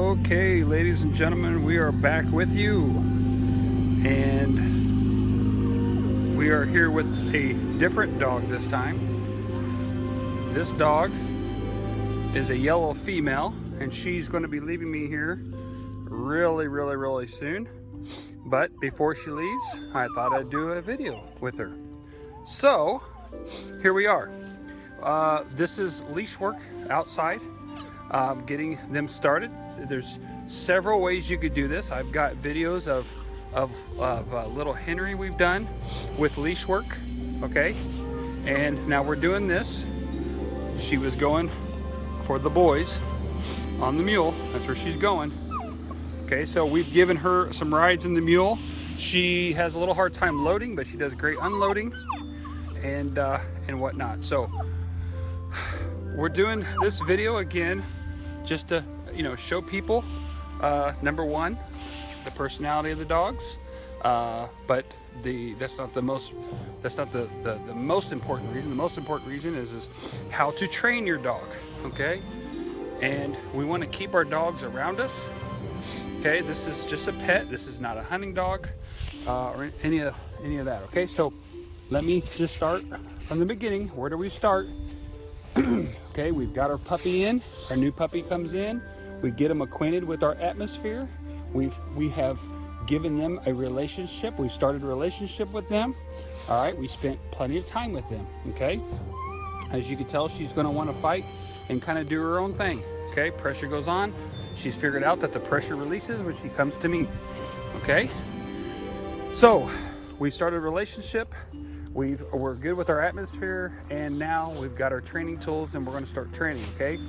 Okay, ladies and gentlemen, we are back with you, and we are here with a different dog this time. This dog is a yellow female, and she's going to be leaving me here really soon. But before she leaves, I thought I'd do a video with her. So here we are. This is leash work outside. Getting them started. There's several ways you could do this. I've got videos of little Henry we've done with leash work, okay? And now we're doing this. She was going for the boys on the mule. That's where she's going. Okay, so we've given her some rides in the mule. She has a little hard time loading, but she does great unloading and whatnot. So we're doing this video again just to, show people, number one, the personality of the dogs, but that's not the most important reason. The most important reason is how to train your dog, okay? And we want to keep our dogs around us, okay? This is just a pet. This is not a hunting dog or any of that, okay? So let me just start from the beginning. Where do we start? Okay, we've got our puppy in. Our new puppy comes in. We get them acquainted with our atmosphere. We have given them a relationship. We started a relationship with them. All right, we spent plenty of time with them. Okay, as you can tell, she's going to want to fight and kind of do her own thing. Okay, pressure goes on. She's figured out that the pressure releases when she comes to me. Okay, so we started a relationship. We're good with our atmosphere, and now we've got our training tools, and we're going to start training. Okay,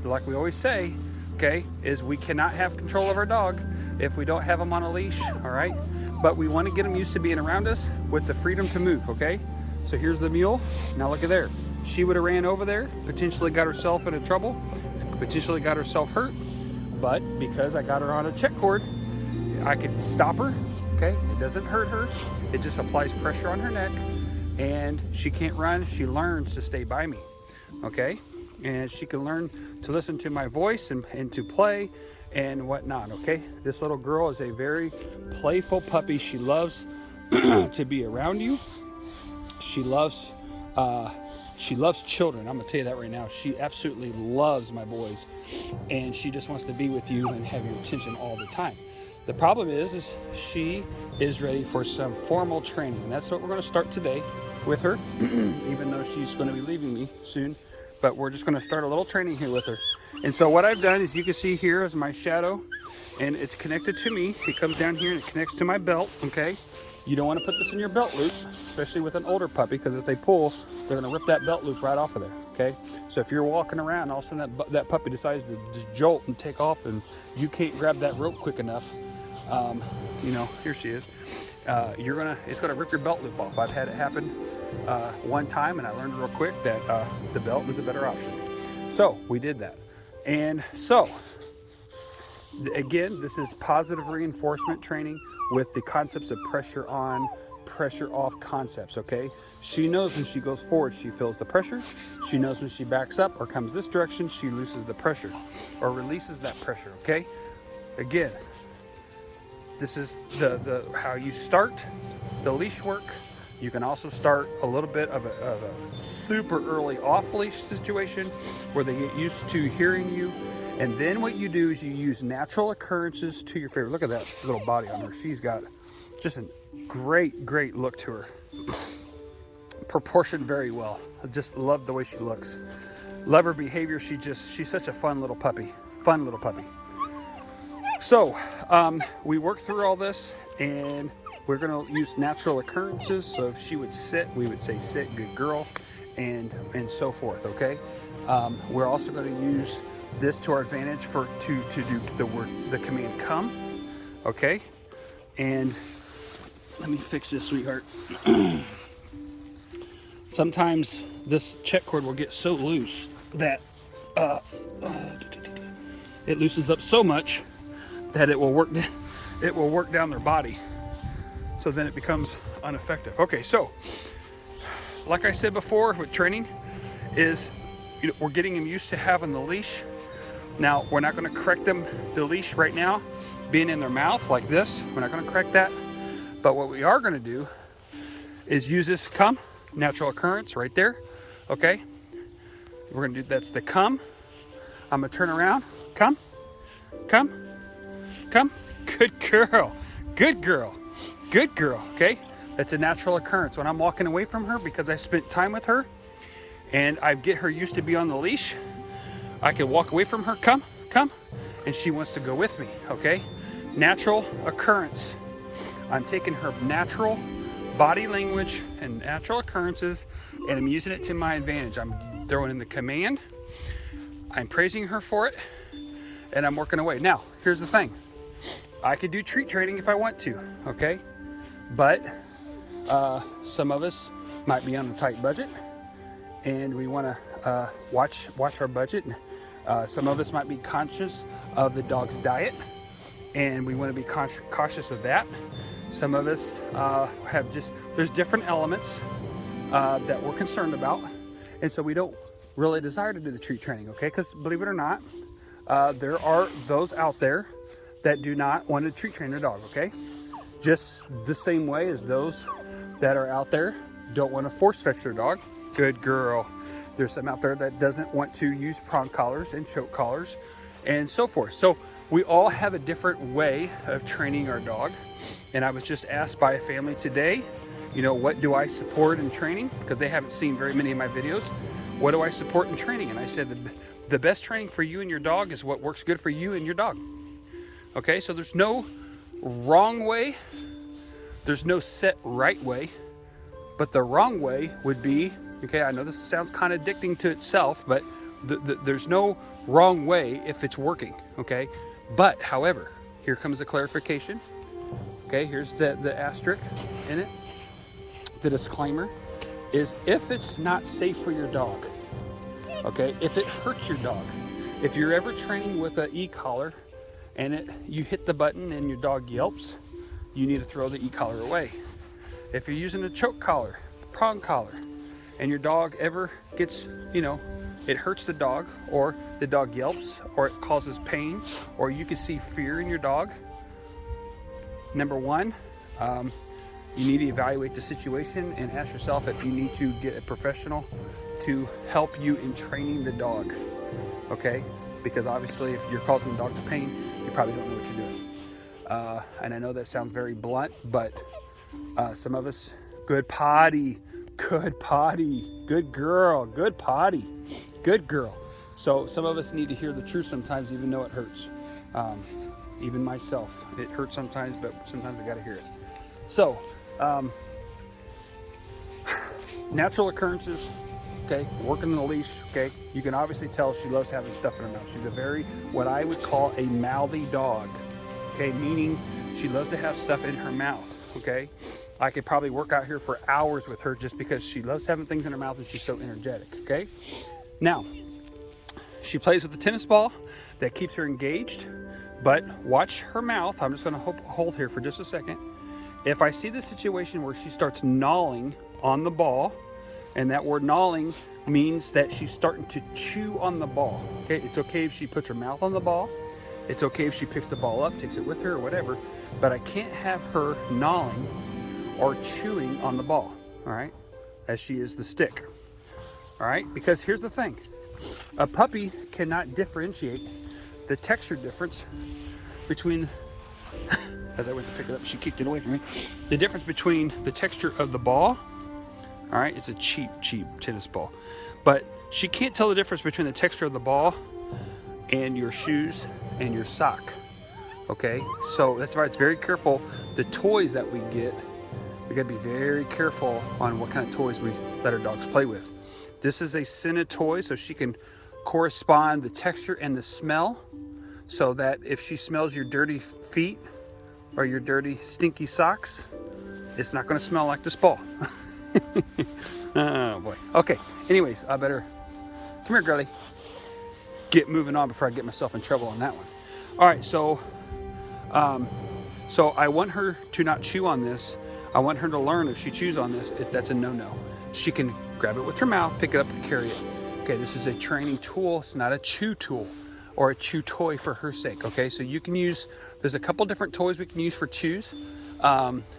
like we always say, okay, is we cannot have control of our dog if we don't have them on a leash. All right, but we want to get them used to being around us with the freedom to move. Okay, so here's the mule. Now look at there. She would have ran over there, potentially got herself into trouble, potentially got herself hurt, but because I got her on a check cord, I could stop her. Okay, it doesn't hurt her. It just applies pressure on her neck, and she can't run. She learns to stay by me. Okay, and she can learn to listen to my voice and to play and whatnot. Okay, this little girl is a very playful puppy. She loves to be around you. She loves children. I'm gonna tell you that right now. She absolutely loves my boys, and she just wants to be with you and have your attention all the time. The problem is she is ready for some formal training, and that's what we're going to start today with her, even though she's going to be leaving me soon. But we're just going to start a little training here with her. And so what I've done is, you can see here is my shadow, and it's connected to me. It comes down here and it connects to my belt, okay? You don't want to put this in your belt loop, especially with an older puppy, because if they pull, they're going to rip that belt loop right off of there, okay? So if you're walking around, all of a sudden that puppy decides to just jolt and take off, and you can't grab that rope quick enough, here she is. It's gonna rip your belt loop off. I've had it happen one time, and I learned real quick that the belt is a better option. So we did that, and so again, this is positive reinforcement training with the concepts of pressure on, pressure off concepts. Okay, she knows when she goes forward, she feels the pressure. She knows when she backs up or comes this direction, she loses the pressure or releases that pressure. Okay, again. This is the how you start the leash work. You can also start a little bit of a super early off-leash situation where they get used to hearing you. And then what you do is you use natural occurrences to your favor. Look at that little body on her. She's got just a great look to her. Proportioned very well. I just love the way she looks. Love her behavior. She's such a fun little puppy. So we worked through all this, and we're going to use natural occurrences. So if she would sit, we would say sit, good girl, and so forth. Okay. We're also going to use this to our advantage to do the command come. Okay. And let me fix this, sweetheart. Sometimes this check cord will get so loose that it loosens up so much that it will work down their body, so then it becomes ineffective. Okay, so like I said before with training is we're getting them used to having the leash. Now, we're not gonna correct them, the leash right now, being in their mouth like this. We're not gonna correct that. But what we are gonna do is use this come, natural occurrence right there, okay? We're gonna do, that's the come. I'm gonna turn around, come, come, come. Good girl, good girl, good girl, okay? That's a natural occurrence. When I'm walking away from her because I spent time with her and I get her used to be on the leash, I can walk away from her, come, come, and she wants to go with me, okay? Natural occurrence. I'm taking her natural body language and natural occurrences and I'm using it to my advantage. I'm throwing in the command, I'm praising her for it, and I'm working away. Now, here's the thing. I could do treat training if I want to, okay? But some of us might be on a tight budget and we want to watch our budget. Some of us might be conscious of the dog's diet and we want to be cautious of that. Some of us have there's different elements that we're concerned about, and so we don't really desire to do the treat training, okay? Because believe it or not, there are those out there that do not want to treat train their dog, okay? Just the same way as those that are out there don't want to force fetch their dog. Good girl. There's some out there that doesn't want to use prong collars and choke collars and so forth. So we all have a different way of training our dog. And I was just asked by a family today, you know, what do I support in training? Because they haven't seen very many of my videos. What do I support in training? And I said, the best training for you and your dog is what works good for you and your dog. Okay, so there's no wrong way. There's no set right way. But the wrong way would be, okay, I know this sounds contradicting to itself, but there's no wrong way if it's working, okay? But, however, here comes the clarification. Okay, here's the asterisk in it. The disclaimer is if it's not safe for your dog, okay, if it hurts your dog, if you're ever training with an e-collar and you hit the button and your dog yelps, you need to throw the e-collar away. If you're using a choke collar, prong collar, and your dog ever gets, you know, it hurts the dog, or the dog yelps, or it causes pain, or you can see fear in your dog, number one, you need to evaluate the situation and ask yourself if you need to get a professional to help you in training the dog, okay? Because obviously if you're causing the dog the pain, you probably don't know what you're doing. And I know that sounds very blunt, but some of us, good potty, good girl, good potty, good girl. So some of us need to hear the truth sometimes, even though it hurts. Even myself, it hurts sometimes, but sometimes I gotta hear it. So, natural occurrences, okay, working the leash, okay, you can obviously tell she loves having stuff in her mouth. She's a very, what I would call a mouthy dog, okay, meaning she loves to have stuff in her mouth, okay. I could probably work out here for hours with her just because she loves having things in her mouth and she's so energetic, okay. Now, she plays with the tennis ball, that keeps her engaged. But watch her mouth. I'm just going to hold here for just a second. If I see the situation where she starts gnawing on the ball, and that word gnawing means that she's starting to chew on the ball. Okay, it's okay if she puts her mouth on the ball. It's okay if she picks the ball up, takes it with her or whatever. But I can't have her gnawing or chewing on the ball, all right, as she is the stick. All right, because here's the thing. A puppy cannot differentiate the texture difference between, as I went to pick it up, she kicked it away from me. The difference between the texture of the ball, all right, it's a cheap tennis ball, but she can't tell the difference between the texture of the ball and your shoes and your sock, okay? So that's why it's very careful. The toys that we get, we gotta be very careful on what kind of toys we let our dogs play with. This is a Senna toy, so she can correspond the texture and the smell, so that if she smells your dirty feet or your dirty stinky socks, it's not going to smell like this ball. Oh boy. Okay, anyways, I better come here, girlie, get moving on before I get myself in trouble on that one. All right, so I want her to not chew on this. I want her to learn if she chews on this, if that's a no-no. She can grab it with her mouth, pick it up and carry it. Okay, this is a training tool. It's not a chew tool or a chew toy for her sake. Okay, so you can use, there's a couple different toys we can use for chews.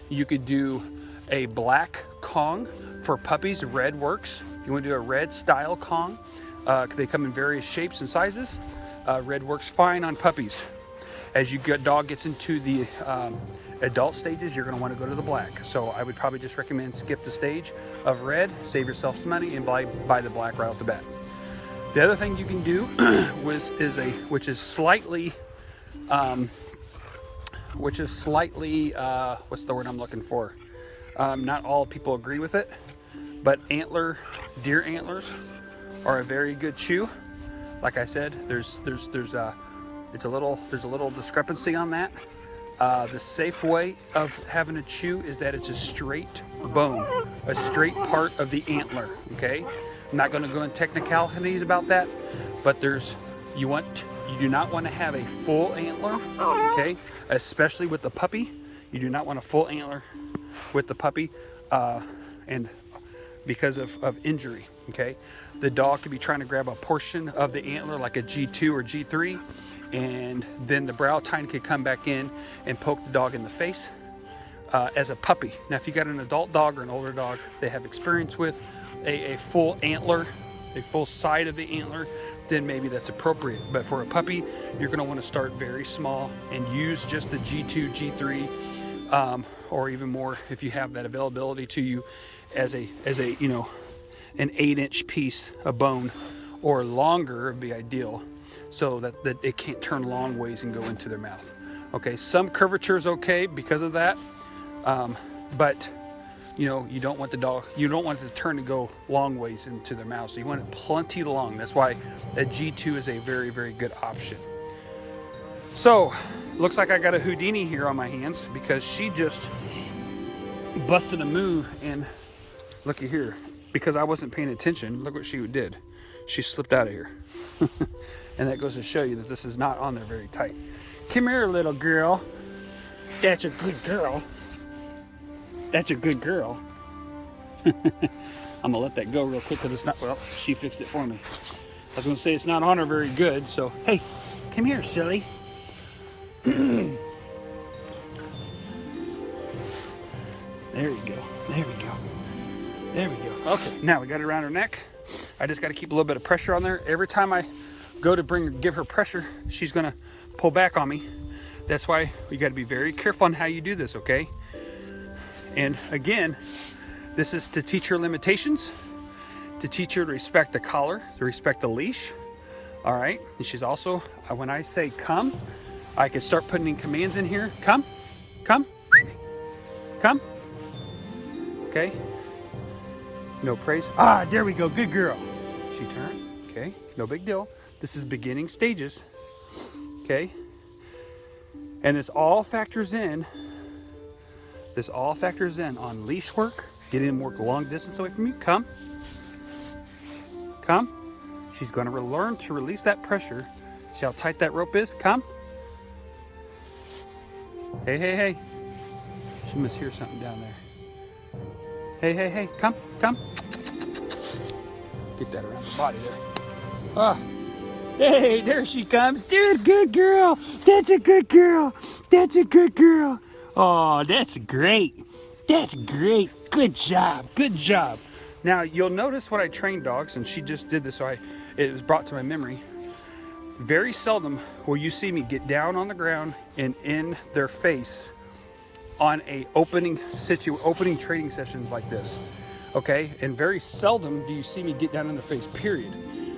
You could do a black Kong for puppies. Red works. You want to do a red style Kong, because they come in various shapes and sizes. Red works fine on puppies. As your dog gets into the adult stages, you're going to want to go to the black. So I would probably just recommend skip the stage of red, save yourself some money, and buy the black right off the bat. The other thing you can do which is slightly what's the word I'm looking for? Not all people agree with it, but deer antlers are a very good chew. Like I said, there's a little discrepancy on that. The safe way of having a chew is that it's a straight bone, a straight part of the antler. Okay, I'm not going to go into technicalities about that, but you do not want to have a full antler. Okay, especially with the puppy, you do not want a full antler with the puppy, and because of injury. Okay, the dog could be trying to grab a portion of the antler like a G2 or G3, and then the brow tine could come back in and poke the dog in the face as a puppy. Now, if you got an adult dog or an older dog, they have experience with a full antler, a full side of the antler, then maybe that's appropriate. But for a puppy, you're going to want to start very small and use just the G2, G3, or even more if you have that availability to you, as a an 8-inch piece of bone or longer would be ideal, so that it can't turn long ways and go into their mouth. Okay, some curvature is okay because of that, but you don't want it to turn and go long ways into their mouth, so you want it plenty long. That's why a G2 is a very, very good option. So looks like I got a Houdini here on my hands, because she just busted a move, and looky here, because I wasn't paying attention, look what she did. She slipped out of here. And that goes to show you that this is not on there very tight. Come here, little girl. That's a good girl. That's a good girl. I'm gonna let that go real quick, because it's not, well, she fixed it for me. I was gonna say it's not on her very good, so hey, come here, silly. There you go. There we go. There we go. Okay, now we got it around her neck. I just got to keep a little bit of pressure on there. Every time I go to give her pressure, she's gonna pull back on me. That's why you got to be very careful on how you do this, okay? And again, this is to teach her limitations, to teach her to respect the collar, to respect the leash. All right, and she's also, when I say come, I can start putting in commands in here. Come, come, come. Okay. No praise. Ah, there we go. Good girl. She turned. Okay. No big deal. This is beginning stages. Okay. And this all factors in. This all factors in on leash work. Getting him work a long distance away from you. Come. Come. She's going to learn to release that pressure. See how tight that rope is? Come. Hey, hey, hey. She must hear something down there. Hey, hey, hey, come, come. Get that around the body there. Ah, hey, there she comes. Dude, good girl. That's a good girl. That's a good girl. Oh, that's great. That's great. Good job. Good job. Now, you'll notice when I train dogs, and she just did this, so it was brought to my memory. Very seldom will you see me get down on the ground and in their face on a opening training sessions like this, okay? And very seldom do you see me get down in the face, period.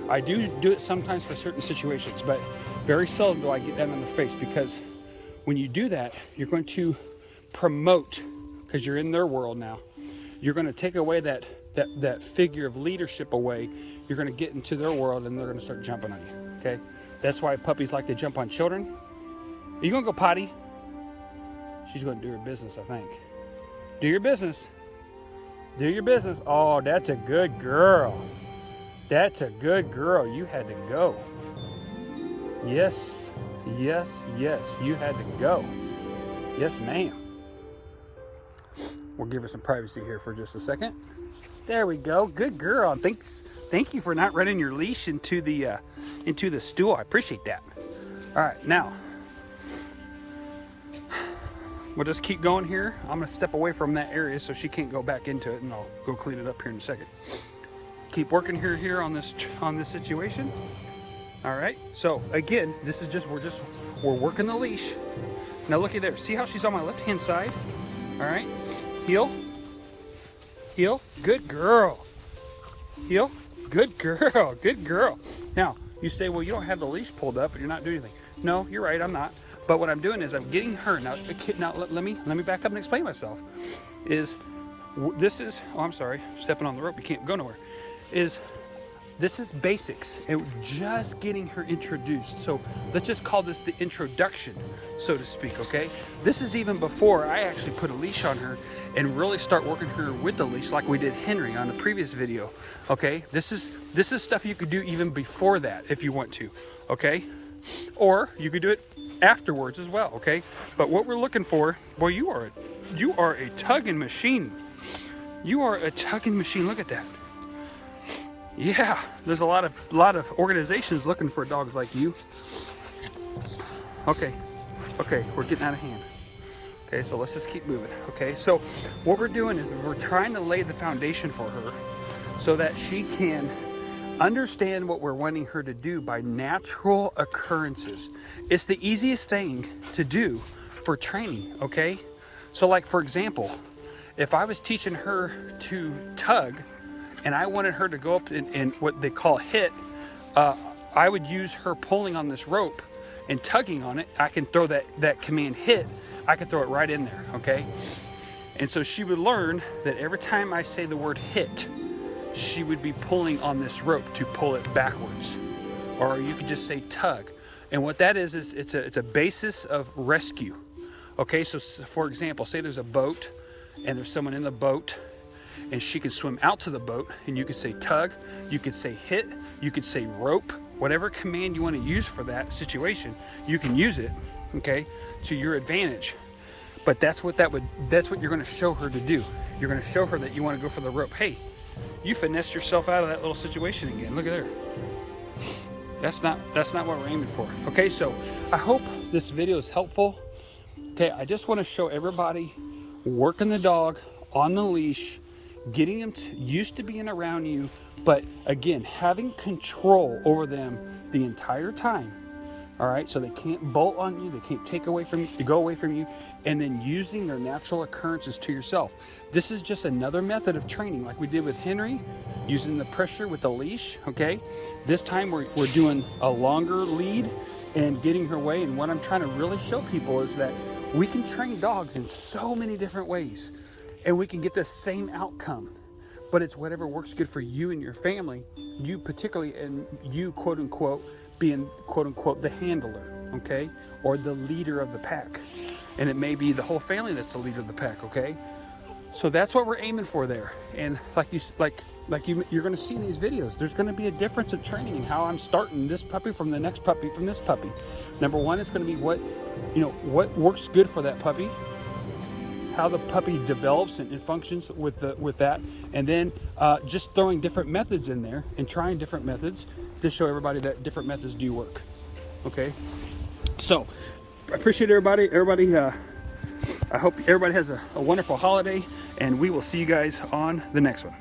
I do it sometimes for certain situations, but very seldom do I get down in the face, because when you do that, you're going to promote, because you're in their world now. You're going to take away that figure of leadership away. You're going to get into their world, and they're going to start jumping on you, okay? That's why puppies like to jump on children. Are you going to go potty? She's going to do her business, I think. Do your business. Do your business. Oh, that's a good girl. That's a good girl. You had to go. Yes, yes, yes. You had to go. Yes, ma'am. We'll give her some privacy here for just a second. There we go. Good girl. Thank you for not running your leash into the stool. I appreciate that. All right, now we'll just keep going here. I'm gonna step away from that area so she can't go back into it, and I'll go clean it up here in a second. Keep working here on this situation. All right, so again, this is just we're working the leash. Now looky there, see how she's on my left hand side? All right, heel, heel, good girl. Heel, good girl, good girl. Now you say, well, you don't have the leash pulled up and you're not doing anything. No, you're right, I'm not. But what I'm doing is I'm getting her now. Let me back up and explain myself. This is oh, I'm sorry, stepping on the rope. You can't go nowhere. This is basics. Just getting her introduced. So let's just call this the introduction, so to speak. Okay. This is even before I actually put a leash on her and really start working her with the leash, like we did Henry on the previous video. Okay. This is stuff you could do even before that if you want to. Okay. Or you could do it afterwards as well. Okay. But what we're looking for, boy, you are a tugging machine. You are a tugging machine. Look at that. Yeah, there's a lot of organizations looking for dogs like you. Okay, we're getting out of hand. Okay, so let's just keep moving. Okay, so what we're doing is we're trying to lay the foundation for her so that she can understand what we're wanting her to do by natural occurrences. It's the easiest thing to do for training, okay? So like, for example, if I was teaching her to tug, and I wanted her to go up in what they call hit, I would use her pulling on this rope and tugging on it. I can throw that command hit, I could throw it right in there, okay? And so she would learn that every time I say the word hit, she would be pulling on this rope to pull it backwards. Or you could just say tug. And what that is it's a basis of rescue. Okay, so for example, say there's a boat and there's someone in the boat, and she can swim out to the boat, and you could say tug, you could say hit, you could say rope, whatever command you want to use for that situation, you can use it, okay, to your advantage. But that's what you're going to show her to do. You're going to show her that you want to go for the rope. Hey, you finessed yourself out of that little situation again. Look at there. That's not what we're aiming for. Okay, so I hope this video is helpful. Okay, I just want to show everybody working the dog on the leash, getting them used to being around you, but again, having control over them the entire time. All right, so they can't bolt on you, they can't take away from you, go away from you, and then using their natural occurrences to yourself. This is just another method of training, like we did with Henry, using the pressure with the leash. Okay, this time we're doing a longer lead and getting her way. And what I'm trying to really show people is that we can train dogs in so many different ways, and we can get the same outcome, but it's whatever works good for you and your family, you particularly, and you quote unquote being quote unquote the handler, okay, or the leader of the pack. And it may be the whole family that's the leader of the pack. Okay, so that's what we're aiming for there. And you're going to see in these videos, there's going to be a difference of training in how I'm starting this puppy from the next puppy from this puppy. Number one, it's going to be what works good for that puppy, how the puppy develops and functions with that, and then just throwing different methods in there and trying different methods to show everybody that different methods do work. Okay, so I appreciate everybody. I hope everybody has a wonderful holiday, and we will see you guys on the next one.